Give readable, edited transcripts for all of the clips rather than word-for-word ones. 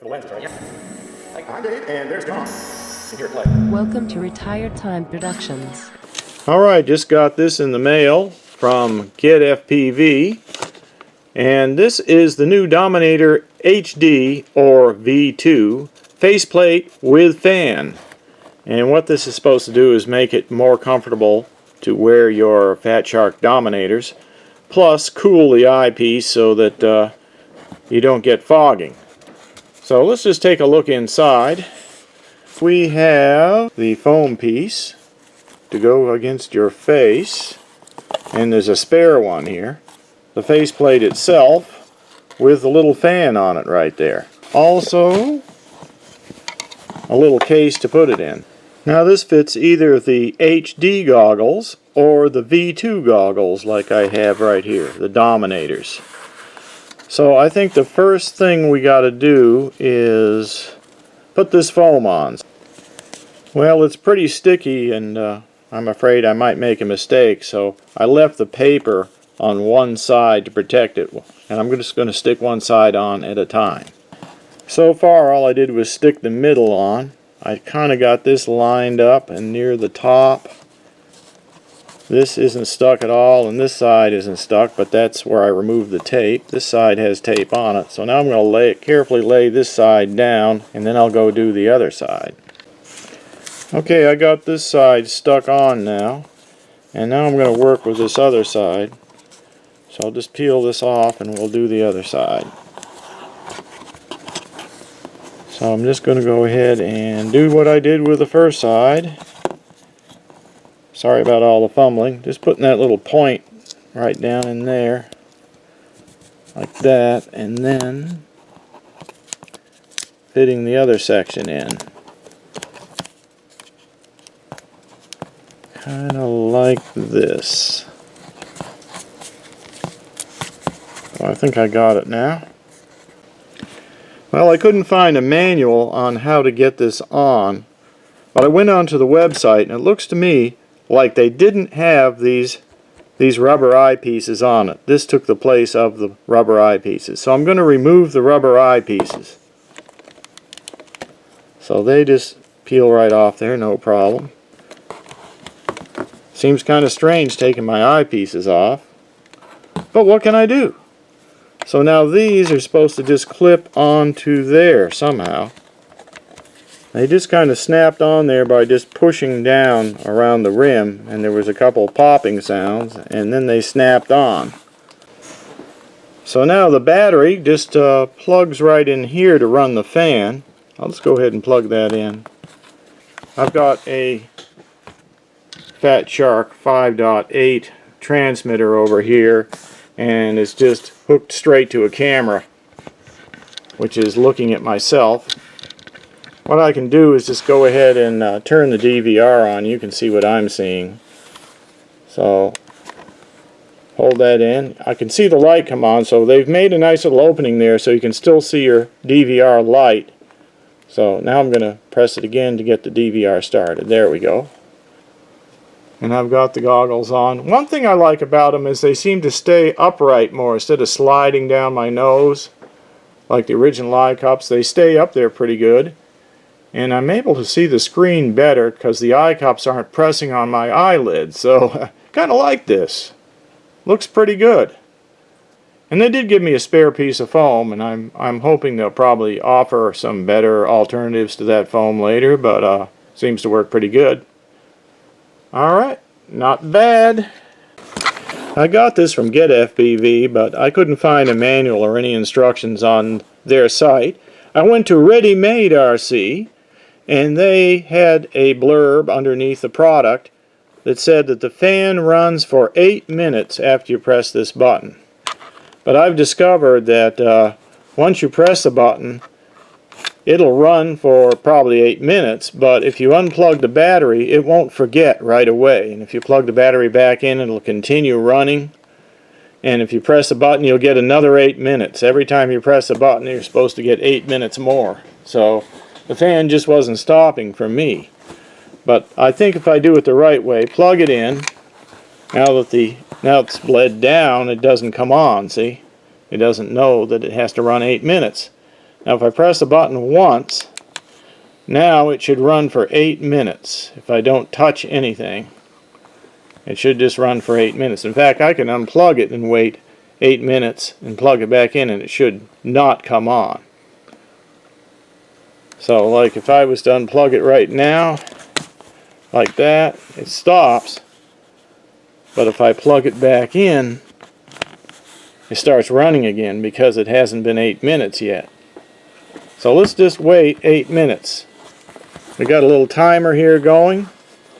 The lenses are, yeah. I'm Dave, and there's Tom. And here, play. Welcome to Retired Time Productions. Alright, just got this in the mail from Get FPV. And this is the new Dominator HD or V2 faceplate with fan. And what this is supposed to do is make it more comfortable to wear your Fat Shark Dominators, plus cool the eyepiece so that you don't get fogging. So let's just take a look inside. We have the foam piece to go against your face, and there's a spare one here. The faceplate itself with a little fan on it right there. Also, a little case to put it in. Now this fits either the HD goggles or the V2 goggles like I have right here, the Dominators. So I think the first thing we got to do is put this foam on. Well, it's pretty sticky, and I'm afraid I might make a mistake, so I left the paper on one side to protect it, and I'm just going to stick one side on at a time. So far all I did was stick the middle on. I kind of got this lined up and near the top. This isn't stuck at all, and this side isn't stuck, but that's where I removed the tape. This side has tape on it, so now I'm going to carefully lay this side down, and then I'll go do the other side. Okay, I got this side stuck on now, and now I'm going to work with this other side. So I'll just peel this off and we'll do the other side. So I'm just going to go ahead and do what I did with the first side. Sorry about all the fumbling. Just putting that little point right down in there, like that, and then fitting the other section in. Kind of like this. Well, I think I got it now. Well, I couldn't find a manual on how to get this on, but I went onto the website, and it looks to me like they didn't have these rubber eyepieces on it. This took the place of the rubber eyepieces. So I'm going to remove the rubber eyepieces. So they just peel right off there, no problem. Seems kind of strange taking my eyepieces off, but what can I do? So now these are supposed to just clip onto there somehow. They just kind of snapped on there by just pushing down around the rim, and there was a couple popping sounds, and then they snapped on. So now the battery just plugs right in here to run the fan. I'll just go ahead and plug that in. I've got a Fat Shark 5.8 transmitter over here, and it's just hooked straight to a camera, which is looking at myself. What I can do is just go ahead and turn the DVR on. You can see what I'm seeing. So hold that in. I can see the light come on, so they've made a nice little opening there so you can still see your DVR light. So now I'm going to press it again to get the DVR started. There we go. And I've got the goggles on. One thing I like about them is they seem to stay upright more instead of sliding down my nose like the original eye cups. They stay up there pretty good. And I'm able to see the screen better because the eye cups aren't pressing on my eyelids. So I kind of like this. Looks pretty good. And they did give me a spare piece of foam, and I'm hoping they'll probably offer some better alternatives to that foam later, but seems to work pretty good. Alright, not bad. I got this from Get FPV, but I couldn't find a manual or any instructions on their site. I went to Ready Made RC, and they had a blurb underneath the product that said that the fan runs for 8 minutes after you press this button. But I've discovered that once you press the button, it'll run for probably 8 minutes, but if you unplug the battery, it won't forget right away. And if you plug the battery back in, it'll continue running. And if you press the button, you'll get another 8 minutes. Every time you press the button, you're supposed to get 8 minutes more. So the fan just wasn't stopping for me. But I think if I do it the right way, plug it in, now it's bled down, it doesn't come on, see? It doesn't know that it has to run 8 minutes. Now if I press the button once, now it should run for 8 minutes. If I don't touch anything, it should just run for 8 minutes. In fact, I can unplug it and wait 8 minutes and plug it back in and it should not come on. So like if I was to unplug it right now, like that, it stops. But if I plug it back in, it starts running again because it hasn't been 8 minutes yet. So let's just wait 8 minutes. We got a little timer here going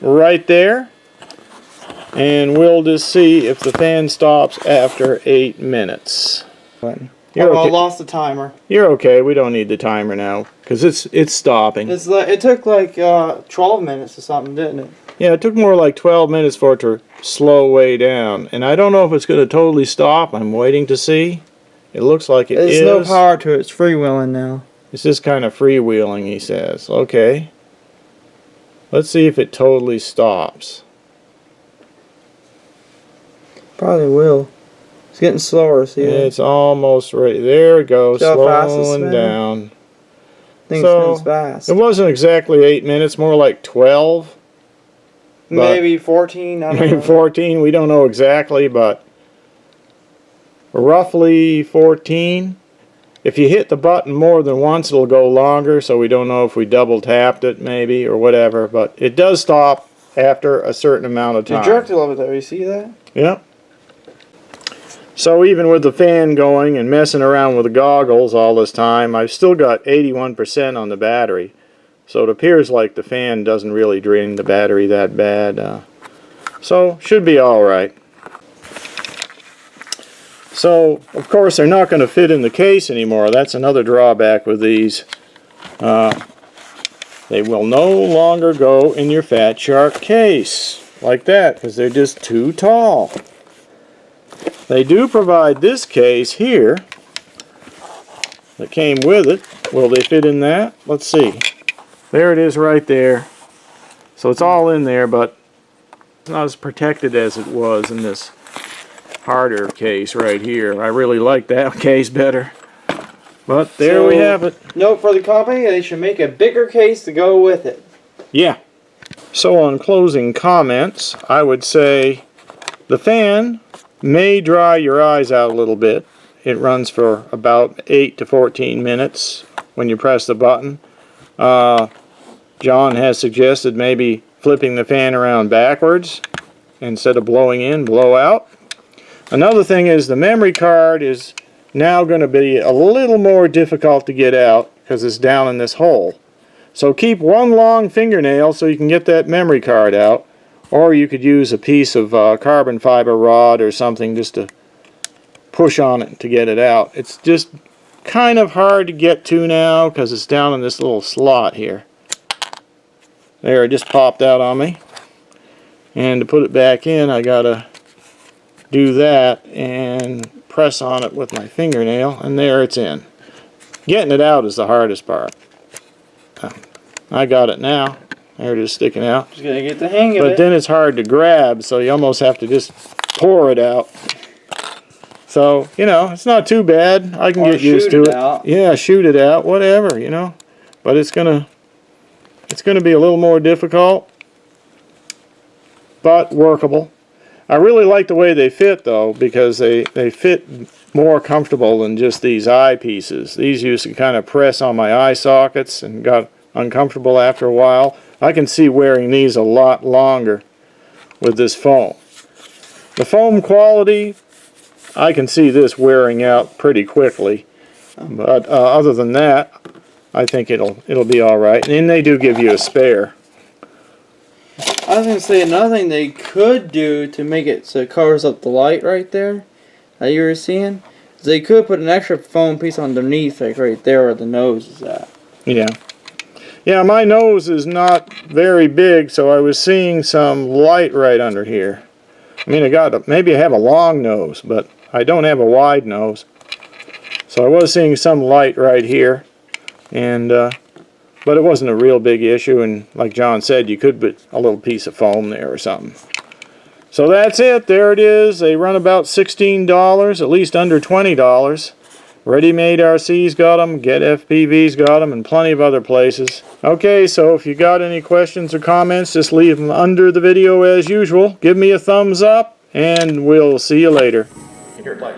right there. And we'll just see if the fan stops after 8 minutes. You're okay. I lost the timer. You're okay. We don't need the timer now because it's stopping. It took like 12 minutes or something, didn't it? Yeah, it took more like 12 minutes for it to slow way down. And I don't know if it's going to totally stop. I'm waiting to see. It looks like it is. There's no power to it. It's freewheeling now. It's just kind of freewheeling, he says. Okay. Let's see if it totally stops. Probably will. It's getting slower, see? It's almost ready. There it goes, slowing down. Things spins fast. It wasn't exactly 8 minutes, more like 12. Maybe 14, I don't know. Maybe 14, we don't know exactly, but roughly 14. If you hit the button more than once, it'll go longer, so we don't know if we double tapped it maybe or whatever, but it does stop after a certain amount of time. It jerked a little bit though, you see that? Yep. So even with the fan going and messing around with the goggles all this time, I've still got 81% on the battery. So it appears like the fan doesn't really drain the battery that bad. So should be alright. So of course they're not going to fit in the case anymore. That's another drawback with these. They will no longer go in your Fat Shark case like that because they're just too tall. They do provide this case here that came with it. Will they fit in that? Let's see. There it is right there. So it's all in there, but it's not as protected as it was in this harder case right here. I really like that case better. But there we have it. Note for the company, they should make a bigger case to go with it. Yeah. So on closing comments, I would say the fan may dry your eyes out a little bit. It runs for about 8 to 14 minutes when you press the button. John has suggested maybe flipping the fan around backwards instead of blowing in, blow out. Another thing is the memory card is now going to be a little more difficult to get out because it's down in this hole. So keep one long fingernail so you can get that memory card out. Or you could use a piece of carbon fiber rod or something just to push on it to get it out. It's just kind of hard to get to now because it's down in this little slot here. There, it just popped out on me. And to put it back in, I gotta do that and press on it with my fingernail, and there it's in. Getting it out is the hardest part. I got it now. There it is sticking out. Just gotta get the hang of it. But then it's hard to grab, so you almost have to just pour it out. So, you know, it's not too bad. I can get used to it. Yeah, shoot it out, whatever, you know. But it's gonna be a little more difficult, but workable. I really like the way they fit though, because they fit more comfortable than just these eyepieces. These used to kind of press on my eye sockets and got uncomfortable after a while. I can see wearing these a lot longer with this foam. The foam quality, I can see this wearing out pretty quickly. But other than that, I think it'll be all right. And then they do give you a spare. I was going to say another thing they could do to make it so it covers up the light right there that you were seeing. Is they could put an extra foam piece underneath, like right there where the nose is at. Yeah. Yeah, my nose is not very big, so I was seeing some light right under here. I mean, maybe I have a long nose, but I don't have a wide nose. So I was seeing some light right here, and but it wasn't a real big issue, and like John said, you could put a little piece of foam there or something. So that's it. There it is. They run about $16, at least under $20. Ready-made RC's got them, Get FPV's got them, and plenty of other places. Okay, so if you got any questions or comments, just leave them under the video as usual. Give me a thumbs up, and we'll see you later. Here, play.